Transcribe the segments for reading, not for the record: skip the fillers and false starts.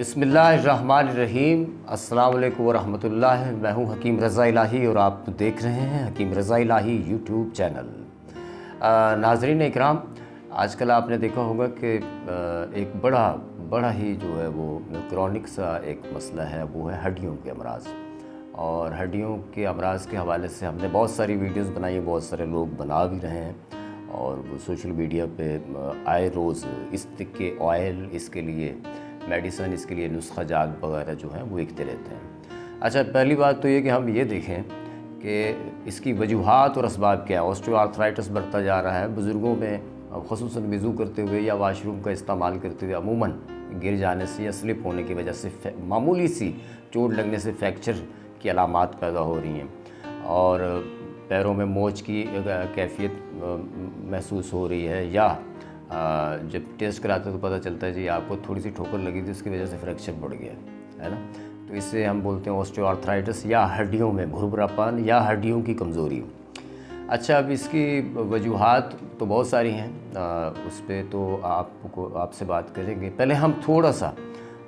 बिस्मिल्लाहिर्रहमानिर्रहीम। अस्सलाम वालेकुम वरहमतुल्लाह। मैं हूं हकीम रज़ा इलाही और आप देख रहे हैं हकीम रज़ा इलाही यूट्यूब चैनल। नाज़रीन इकराम, आजकल आपने देखा होगा कि एक बड़ा ही जो है वो क्रॉनिक सा एक मसला है, वो है हड्डियों के अमराज़। और हड्डियों के अमराज़ के हवाले से हमने बहुत सारी वीडियोस बनाई हैं, बहुत सारे लोग बना भी रहे हैं और वो सोशल मीडिया पे आए रोज़ इस के ऑयल, इसके लिए मेडिसन, इसके लिए नुस्खा जात वगैरह जो हैं वो लिखते रहते हैं। अच्छा, पहली बात तो ये कि हम ये देखें कि इसकी वजूहात और असबाब क्या है। ऑस्टियोआर्थराइटिस बढ़ता जा रहा है बुज़ुर्गों में, ख़ुसूसन वज़ू करते हुए या वाशरूम का इस्तेमाल करते हुए अमूमन गिर जाने से या स्लिप होने की वजह से मामूली सी चोट लगने से फ्रैक्चर की अलामात पैदा हो रही हैं और पैरों में मोच की कैफियत महसूस हो रही है, या जब टेस्ट कराते तो पता चलता है जी आपको थोड़ी सी ठोकर लगी थी, उसकी वजह से फ्रैक्चर बढ़ गया है ना। तो इससे हम बोलते हैं ऑस्टियोआर्थराइटिस, या हड्डियों में भुरभुरापन या हड्डियों की कमज़ोरी। अच्छा, अब इसकी वजूहात तो बहुत सारी हैं, उस पर तो आपसे बात करेंगे। पहले हम थोड़ा सा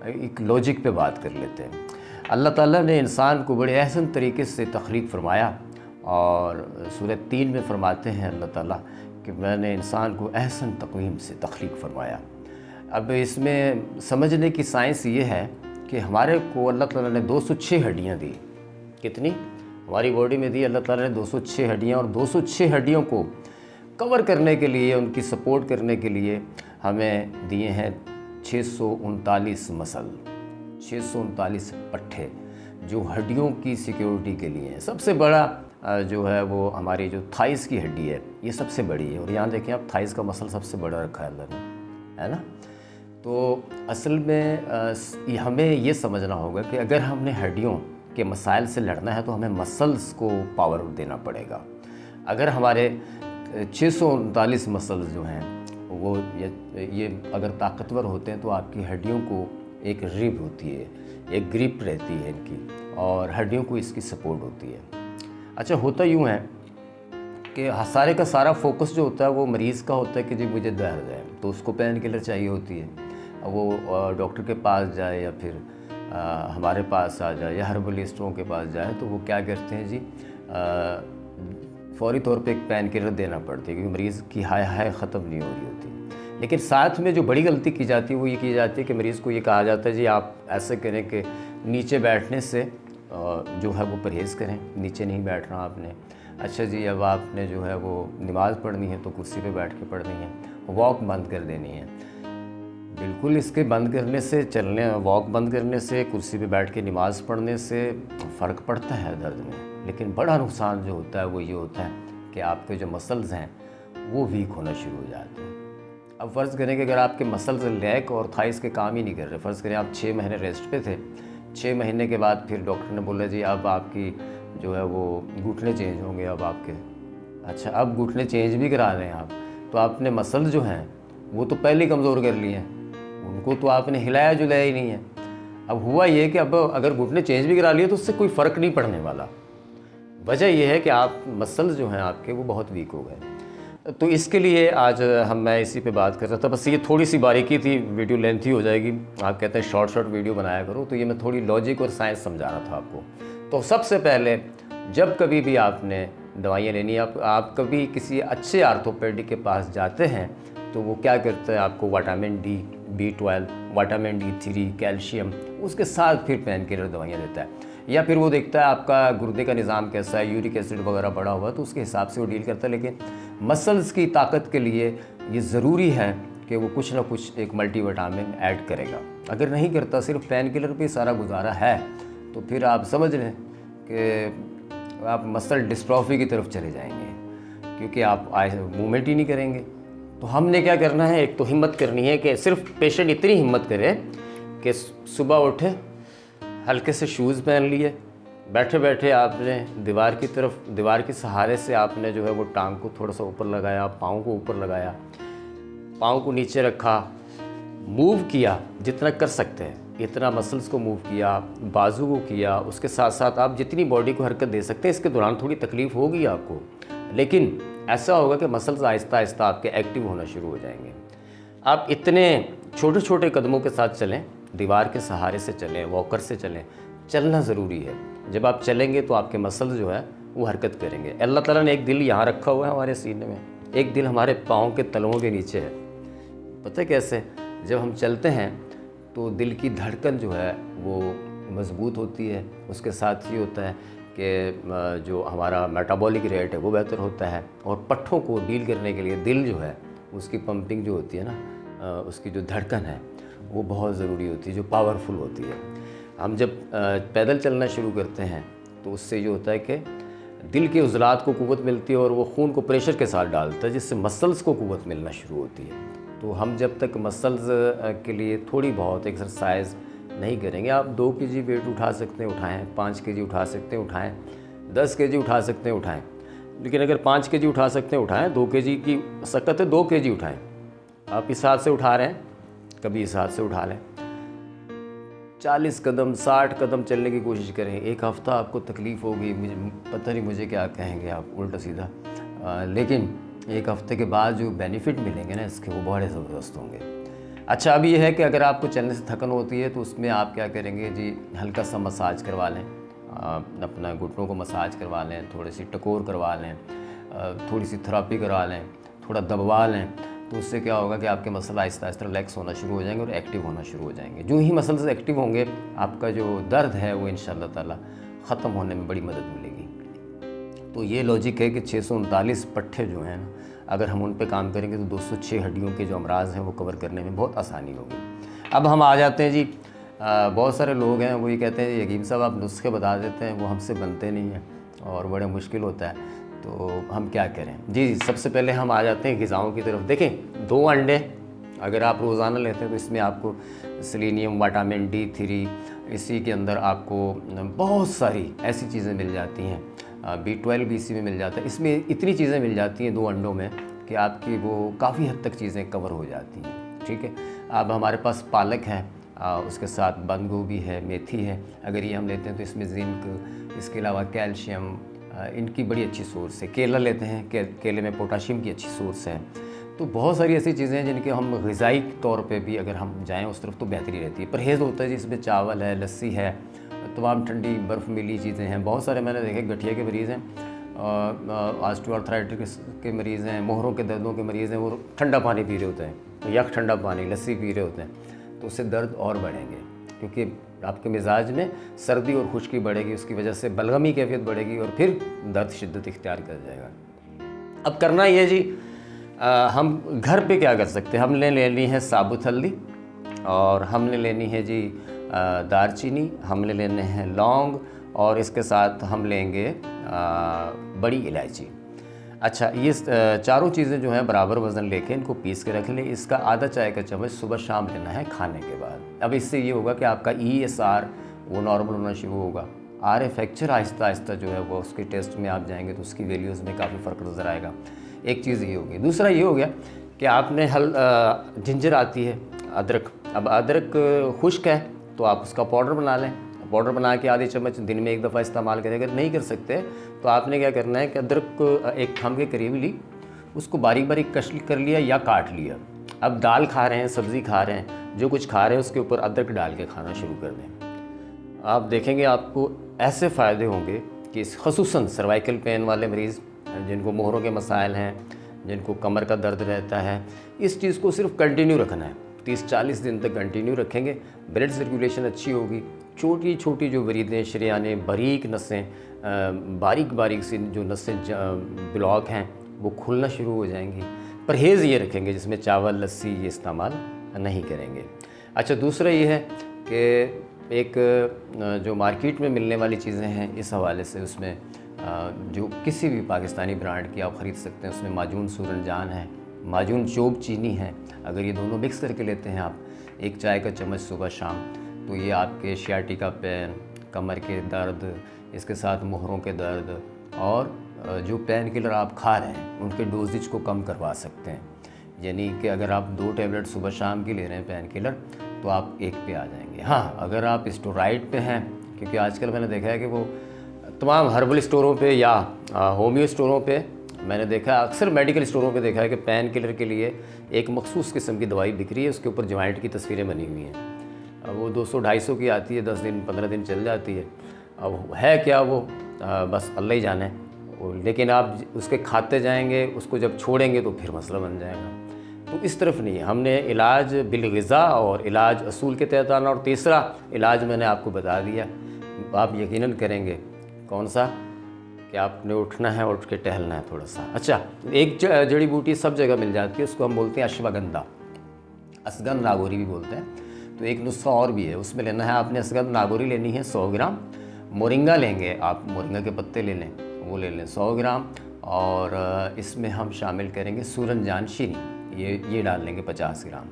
एक लॉजिक पे बात कर लेते हैं। अल्लाह ताला ने इंसान को बड़े अहसन तरीके से तख्लीक फरमाया और सूरह 3 में फरमाते हैं अल्लाह ताला कि मैंने इंसान को अहसन तक़वीम से तख्लीक फरमाया। अब इसमें समझने की साइंस ये है कि हमारे को अल्लाह ताला ने 206 हड्डियाँ दी। कितनी हमारी बॉडी में दी अल्लाह ताला ने? 206 हड्डियाँ। और 206 हड्डियों को कवर करने के लिए, उनकी सपोर्ट करने के लिए हमें दिए हैं 639 मसल, 639 पट्ठे जो हड्डियों की सिक्योरिटी के लिए हैं। सबसे बड़ा जो है वो हमारी जो थाइस की हड्डी है, ये सबसे बड़ी है। और यहाँ देखें आप, थाइस का मसल सबसे बड़ा रखा है अल्लाह ने, है ना। तो असल में हमें ये समझना होगा कि अगर हमने हड्डियों के मसाइल से लड़ना है तो हमें मसल्स को पावर देना पड़ेगा। अगर हमारे 639 मसल्स जो हैं वो ये अगर ताकतवर होते हैं तो आपकी हड्डियों को एक रिब होती है, एक ग्रिप रहती है इनकी, और हड्डियों को इसकी सपोर्ट होती है। अच्छा, होता यूँ है कि सारे का सारा फोकस जो होता है वो मरीज़ का होता है कि जी मुझे दर्द है, तो उसको पेन किलर चाहिए होती है। वो डॉक्टर के पास जाए या फिर हमारे पास आ जाए या हर्बलिस्टों के पास जाए, तो वो क्या करते हैं जी, फौरी तौर पे एक पेन किलर देना पड़ता है क्योंकि मरीज़ की हाय ख़त्म नहीं हो रही होती। लेकिन साथ में जो बड़ी गलती की जाती है वो ये की जाती है कि मरीज़ को ये कहा जाता है जी आप ऐसे करें कि नीचे बैठने से जो है वो परहेज़ करें, नीचे नहीं बैठना आपने। अच्छा जी, अब आपने जो है वो नमाज़ पढ़नी है तो कुर्सी पे बैठ के पढ़नी है, वॉक बंद कर देनी है। बिल्कुल, इसके बंद करने से, चलने वॉक बंद करने से, कुर्सी पे बैठ के नमाज़ पढ़ने से फ़र्क पड़ता है दर्द में, लेकिन बड़ा नुकसान जो होता है वो ये होता है कि आपके जो मसल्स हैं वो वीक होना शुरू हो जाते हैं। अब फ़र्ज़ करें कि अगर आपके मसल्स लेग और थाइस के काम ही नहीं कर रहे, फ़र्ज़ करें आप 6 महीने रेस्ट पे थे, 6 महीने के बाद फिर डॉक्टर ने बोला जी अब आपकी जो है वो घुटने चेंज होंगे अब आपके। अच्छा, अब घुटने चेंज भी करा रहे हैं आप, तो आपने मसल जो हैं वो तो पहले ही कमज़ोर कर लिए हैं, उनको तो आपने हिलाया जुलाया ही नहीं है। अब हुआ ये कि अब अगर घुटने चेंज भी करा लिए तो उससे कोई फ़र्क नहीं पड़ने वाला। वजह यह है कि आप मसल्स जो हैं आपके वो बहुत वीक हो गए। तो इसके लिए आज मैं इसी पे बात कर रहा था। बस ये थोड़ी सी बारीकी थी, वीडियो लेंथी हो जाएगी। आप कहते हैं शॉर्ट वीडियो बनाया करो, तो ये मैं थोड़ी लॉजिक और साइंस समझा रहा था आपको। तो सबसे पहले जब कभी भी आपने दवाइयाँ लेनी है, आप कभी किसी अच्छे आर्थोपेडिक के पास जाते हैं तो वो क्या करता है, आपको vitamin D, B12, vitamin D3, calcium, उसके साथ फिर पेन किलर दवाइयाँ देता है। या फिर वो देखता है आपका गुर्दे का निज़ाम कैसा है, यूरिक एसिड वगैरह बढ़ा हुआ, तो उसके हिसाब से वो डील करता है। लेकिन मसल्स की ताकत के लिए ये ज़रूरी है कि वो कुछ ना कुछ एक मल्टीविटामिन ऐड करेगा। अगर नहीं करता, सिर्फ पेन किलर पे सारा गुजारा है, तो फिर आप समझ लें कि आप मसल डिस्ट्रॉफी की तरफ चले जाएंगे क्योंकि आप मूवमेंट ही नहीं करेंगे। तो हमने क्या करना है, एक तो हिम्मत करनी है कि सिर्फ पेशेंट इतनी हिम्मत करे कि सुबह उठे, हल्के से शूज़ पहन लिए, बैठे बैठे आपने दीवार के सहारे से आपने जो है वो टांग को थोड़ा सा ऊपर लगाया, पाँव को ऊपर लगाया, पाँव को नीचे रखा, मूव किया जितना कर सकते हैं, इतना मसल्स को मूव किया, बाजू को किया। उसके साथ साथ आप जितनी बॉडी को हरकत दे सकते हैं, इसके दौरान थोड़ी तकलीफ़ होगी आपको, लेकिन ऐसा होगा कि मसल्स आहिस्ता आहिस्ता आपके एक्टिव होना शुरू हो जाएंगे। आप इतने छोटे छोटे कदमों के साथ चलें दीवार के सहारे से चलें, वॉकर से चलें। चलना ज़रूरी है। जब आप चलेंगे तो आपके मसल्स जो है वो हरकत करेंगे। अल्लाह ताला ने एक दिल यहाँ रखा हुआ है हमारे सीने में, एक दिल हमारे पाँव के तलवों के नीचे है। पता है कैसे? जब हम चलते हैं तो दिल की धड़कन जो है वो मज़बूत होती है। उसके साथ ये होता है कि जो हमारा मेटाबॉलिक रेट है वो बेहतर होता है, और पट्ठों को डील करने के लिए दिल जो है उसकी पंपिंग जो होती है ना, उसकी जो धड़कन है वो बहुत ज़रूरी होती है, जो पावरफुल होती है। हम जब पैदल चलना शुरू करते हैं तो उससे ये होता है कि दिल के उज़लात को क़ुव्वत मिलती है और वो खून को प्रेशर के साथ डालता है, जिससे मसल्स को क़ुव्वत मिलना शुरू होती है। तो हम जब तक मसल्स के लिए थोड़ी बहुत एक्सरसाइज नहीं करेंगे, आप 2 kg वेट उठा सकते हैं उठाएं, 5 kg उठा सकते हैं उठाएं, 10 kg उठा सकते हैं उठाएं, लेकिन अगर 5 kg उठा सकते हैं उठाएं, 2 kg की सकत है 2 kg उठाएं। आप इस हाथ से उठा रहे हैं, कभी इस हाथ से उठा लें। 40 कदम 60 कदम चलने की कोशिश करें। एक हफ़्ता आपको तकलीफ़ होगी, मुझे पता नहीं मुझे क्या कहेंगे आप उल्टा सीधा, लेकिन एक हफ़्ते के बाद जो बेनिफिट मिलेंगे ना इसके, वो बड़े ज़बरदस्त होंगे। अच्छा, अब ये है कि अगर आपको चलने से थकन होती है तो उसमें आप क्या करेंगे जी, हल्का सा मसाज करवा लें, अपना घुटनों को मसाज करवा लें, थोड़ी सी टकोर करवा लें, थोड़ी सी थेरेपी करवा लें, थोड़ा दबवा लें। तो उससे क्या होगा कि आपके मसल आहिस्ता आहिस्ता रिलैक्स होना शुरू हो जाएंगे और एक्टिव होना शुरू हो जाएंगे। जो ही मसल्स एक्टिव होंगे, आपका जो दर्द है वो इंशाअल्लाह ताला ख़त्म होने में बड़ी मदद मिलेगी। तो ये लॉजिक है कि 639 पट्ठे जो हैं ना, अगर हम उन पे काम करेंगे तो 206 हड्डियों के जो अमराज हैं वो कवर करने में बहुत आसानी होगी। अब हम आ जाते हैं जी, बहुत सारे लोग हैं वो ये कहते हैं हकीम साहब आप नुस्खे बता देते हैं, वो हमसे बनते नहीं हैं और बड़ा मुश्किल होता है, तो हम क्या करें? जी, सबसे पहले हम आ जाते हैं ग़िज़ाओं की तरफ। देखें, 2 अंडे अगर आप रोज़ाना लेते हैं तो इसमें आपको सेलेनियम, विटामिन D3, इसी के अंदर आपको बहुत सारी ऐसी चीज़ें मिल जाती हैं, B12 भी इसी में मिल जाता है। इसमें इतनी चीज़ें मिल जाती हैं 2 अंडों में कि आपकी वो काफ़ी हद तक चीज़ें कवर हो जाती हैं। ठीक है, अब हमारे पास पालक है, उसके साथ बंद गोभी है, मेथी है, अगर ये हम लेते हैं तो इसमें जिंक, इसके अलावा कैल्शियम, इनकी बड़ी अच्छी सोर्स है। केला लेते हैं, केले में पोटाशियम की अच्छी सोर्स है। तो बहुत सारी ऐसी चीज़ें हैं जिनके हम ग़िज़ाई तौर पे भी अगर हम जाएं उस तरफ तो बेहतरी रहती है। परहेज़ होता है जिसमें चावल है, लस्सी है, तमाम ठंडी बर्फ़ मिली चीज़ें हैं। बहुत सारे मैंने देखे गठिया के मरीज़ हैं, ऑस्टियोआर्थराइटिस के मरीज़ हैं, मोहरों के दर्दों के मरीज़ हैं, वो ठंडा पानी पी रहे होते हैं, यख ठंडा पानी, लस्सी पी रहे होते हैं, तो उससे दर्द और बढ़ेंगे, क्योंकि आपके मिजाज में सर्दी और खुश्की बढ़ेगी, उसकी वजह से बलगमी कैफियत बढ़ेगी और फिर दर्द शिद्दत इख्तियार कर जाएगा। अब करना ये जी, हम घर पे क्या कर सकते हैं? हमने लेनी है साबुत हल्दी, और हमने लेनी है जी दालचीनी, हमने लेने हैं लौंग, और इसके साथ हम लेंगे बड़ी इलायची। अच्छा, ये चारों चीज़ें जो हैं बराबर वज़न लेके इनको पीस के रख लें। इसका आधा चाय का चम्मच सुबह शाम लेना है खाने के बाद। अब इससे ये होगा कि आपका ESR वो नॉर्मल होना शुरू होगा। RH आहिस्ता आहिस्ता जो है वो उसके टेस्ट में आप जाएंगे तो उसकी वैल्यूज़ में काफ़ी फ़र्क नज़र आएगा। एक चीज़ ये होगी। दूसरा ये हो गया कि आपने जिंजर आती है, अदरक। अब अदरक खुश्क है तो आप उसका पाउडर बना लें, पाउडर बना के आधे चम्मच दिन में 1 दफ़ा इस्तेमाल करें। अगर नहीं कर सकते तो आपने क्या करना है कि अदरक को एक थंब के करीब ली, उसको बारीक बारीक कश कर लिया या काट लिया। अब दाल खा रहे हैं, सब्ज़ी खा रहे हैं, जो कुछ खा रहे हैं उसके ऊपर अदरक डाल के खाना शुरू कर दें। आप देखेंगे आपको ऐसे फ़ायदे होंगे कि ख़ुसूसन सर्वाइकल पेन वाले मरीज़, जिनको मोहरों के मसाइल हैं, जिनको कमर का दर्द रहता है, इस चीज़ को सिर्फ कंटिन्यू रखना है। 30-40 दिन तक कंटिन्यू रखेंगे, ब्लड सर्कुलेशन अच्छी होगी, छोटी छोटी जो वरीदें, शरियानें, बारीक नसें, बारीक बारीक सी जो नसें ब्लॉक हैं वो खुलना शुरू हो जाएंगी। परहेज़ ये रखेंगे जिसमें चावल, लस्सी ये इस्तेमाल नहीं करेंगे। अच्छा, दूसरा ये है कि एक जो मार्केट में मिलने वाली चीज़ें हैं, इस हवाले से उसमें जो किसी भी पाकिस्तानी ब्रांड की आप ख़रीद सकते हैं, उसमें माजून सूरनजान है, माजून चोब चीनी है। अगर ये दोनों मिक्स करके लेते हैं आप 1 चाय का चम्मच सुबह शाम, तो ये आपके सियाटिका पेन, कमर के दर्द, इसके साथ मोहरों के दर्द और जो पेन किलर आप खा रहे हैं उनके डोजेज को कम करवा सकते हैं। यानी कि अगर आप 2 टैबलेट सुबह शाम की ले रहे हैं पेन किलर, तो आप 1 पे आ जाएंगे। हाँ, अगर आप स्टेरॉइड पे हैं, क्योंकि आजकल मैंने देखा है कि वो तमाम हर्बल स्टोरों पे या होम्यो स्टोरों पे मैंने देखा है, अक्सर मेडिकल स्टोरों पे देखा है कि पेन किलर के लिए एक मखसूस किस्म की दवाई बिक रही है, उसके ऊपर जॉइंट की तस्वीरें बनी हुई हैं। अब वो 200-250 की आती है, 10 दिन 15 दिन चल जाती है। अब है क्या वो, बस अल्लाह ही जाने। लेकिन आप उसके खाते जाएंगे, उसको जब छोड़ेंगे तो फिर मसला बन जाएगा। तो इस तरफ नहीं है, हमने इलाज बिलग़िज़ा और इलाज असूल के तहत आना, और तीसरा इलाज मैंने आपको बता दिया, आप यकीनन करेंगे। कौन सा? कि आपने उठना है और उठ के टहलना है थोड़ा सा। अच्छा, एक जड़ी बूटी सब जगह मिल जाती है, उसको हम बोलते हैं अश्वगंधा, असगंध नागौरी भी बोलते हैं। तो एक नुस्खा और भी है, उसमें लेना है आपने असगंध नागौरी लेनी है 100 ग्राम, मोरिंगा लेंगे आप, मोरिंगा के पत्ते ले लें, वो ले लें 100 ग्राम, और इसमें हम शामिल करेंगे सूरनजान शीनी, ये डाल लेंगे 50 ग्राम।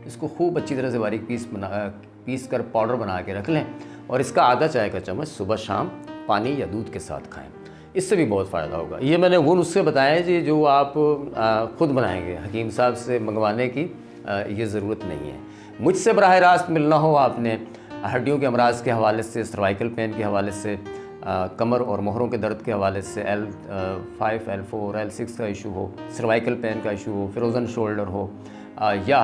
इसको खूब अच्छी तरह से बारीक पीस कर पाउडर बना के रख लें, और इसका आधा चाय का चम्मच सुबह शाम पानी या दूध के साथ खाएं, इससे भी बहुत फ़ायदा होगा। ये मैंने वो नुस्खे बताए हैं जी जो आप ख़ुद बनाएंगे, हकीम साहब से मंगवाने की ये ज़रूरत नहीं है। मुझसे बराह रास्त मिलना हो आपने, हड्डियों के अमराज के हवाले से, सर्वाइकल पेन के हवाले से, कमर और मोहरों के दर्द के हवाले से, L5, L4, L6 का इशू हो, सर्वाइकल पेन का इशू हो, फ्रोज़न शोल्डर हो, या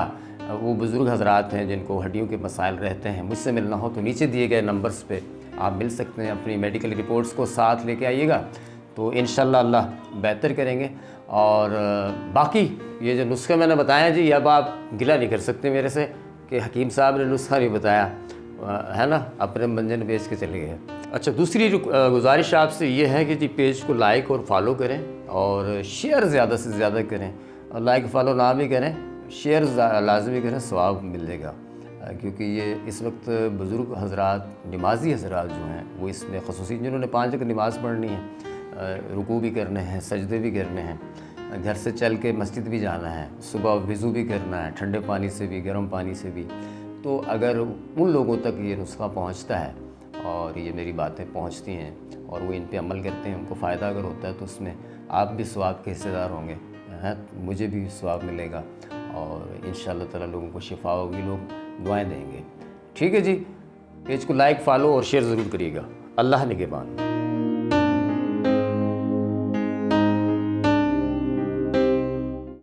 वो बुज़ुर्ग हजरात हैं जिनको हड्डियों के मसाइल रहते हैं, मुझसे मिलना हो तो नीचे दिए गए नंबर्स पे आप मिल सकते हैं। अपनी मेडिकल रिपोर्ट्स को साथ लेके आइएगा, तो इंशाल्लाह अल्लाह बेहतर करेंगे। और बाकी ये जो नुस्खे मैंने बताए हैं जी, अब आप गिला नहीं कर सकते मेरे से कि हकीम साहब ने नुस्खा नहीं बताया, है ना, अपने मंजन बेच के चले गए। अच्छा, दूसरी गुजारिश आपसे ये है कि जी पेज को लाइक और फॉलो करें, और शेयर ज़्यादा से ज़्यादा करें, और लाइक फॉलो ना भी करें, शेयर लाजमी करें, सवाब मिलेगा। क्योंकि ये इस वक्त बुज़ुर्ग हजरात, नमाजी हजरात जो हैं, वो इसमें ख़ुसूसी जिन्होंने 5 वक्त नमाज़ पढ़नी है, रुकू भी करने हैं, सजदे भी करने हैं, घर से चल के मस्जिद भी जाना है, सुबह वज़ू भी करना है, ठंडे पानी से भी गर्म पानी से भी, तो अगर उन लोगों तक ये नुस्खा पहुंचता है और ये मेरी बातें पहुंचती हैं और वो इन पे अमल करते हैं, उनको फ़ायदा अगर होता है, तो उसमें आप भी सवाब के हिस्सेदार होंगे, हैं, मुझे भी सवाब मिलेगा, और इंशाअल्लाह ताला लोगों को शिफा होगी, लोग दुआएँ देंगे। ठीक है जी, पेज को लाइक, फॉलो और शेयर ज़रूर करिएगा। अल्लाह निगहबान।